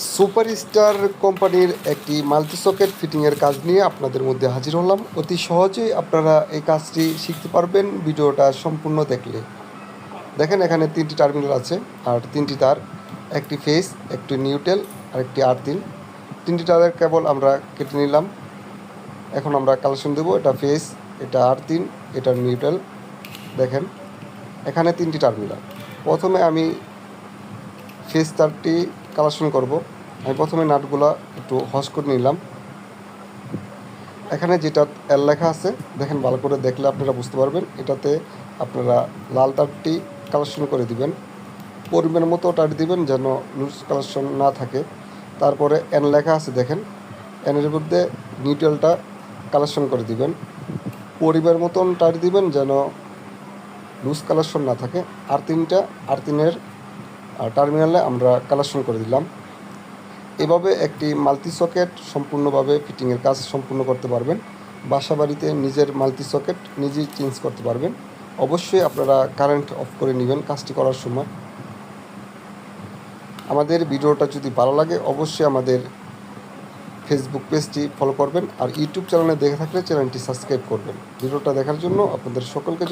Superstar কোম্পানির একটি multi socket ফিটিংয়ের কাজ নিয়ে আপনাদের মধ্যে হাজির হলাম। অতি সহজেই আপনারা এই কাজটি শিখতে পারবেন ভিডিওটা সম্পূর্ণ দেখলে। দেখেন এখানে 3টি টার্মিনাল আছে আর 3টি তার, একটি ফেস, একটি নিউট্রাল আর একটি আর্থিন। 3টি তারের কেবল আমরা কেটে নিলাম। এখন আমরা কালেকশন দেবো। এটা ফেস, এটা আর্থিন, এটা নিউট্রাল। দেখেন এখানে 3টি টার্মিনাল। প্রথমে আমি ফেস তারটি কালেকশন করব। আমি প্রথমে নাটগুলো একটু হস করে নিলাম। এখানে যেটা এল লেখা আছে দেখেন, ভালো করে দেখলে আপনারা বুঝতে পারবেন। এটাতে আপনারা লাল তারটি কালেকশন করে দিবেন, পরিমাণ মতো তার দিবেন যেন লুজ কালেকশন না থাকে। তারপরে এন লেখা আছে দেখেন, এনের মধ্যে নিউট্রালটা কালেকশন করে দিবেন, পরিমাণ মতন তার দিবেন যেন লুজ কালেকশন না থাকে। আর্থিনের টার্মিনালে আমরা কালেকশন করে দিলাম। এভাবে একটি মাল্টি সকেট সম্পূর্ণভাবে ফিটিংয়ের কাজ সম্পূর্ণ করতে পারবেন। বাসা বাড়িতে নিজের মাল্টি সকেট নিজেই চেঞ্জ করতে পারবেন। অবশ্যই আপনারা কারেন্ট অফ করে নেবেন কাজটি করার সময়। আমাদের ভিডিওটা যদি ভালো লাগে অবশ্যই আমাদের ফেসবুক পেজটি ফলো করবেন, আর ইউটিউব চ্যানেলে দেখে থাকলে চ্যানেলটি সাবস্ক্রাইব করবেন। ভিডিওটা দেখার জন্য আপনাদের সকলকে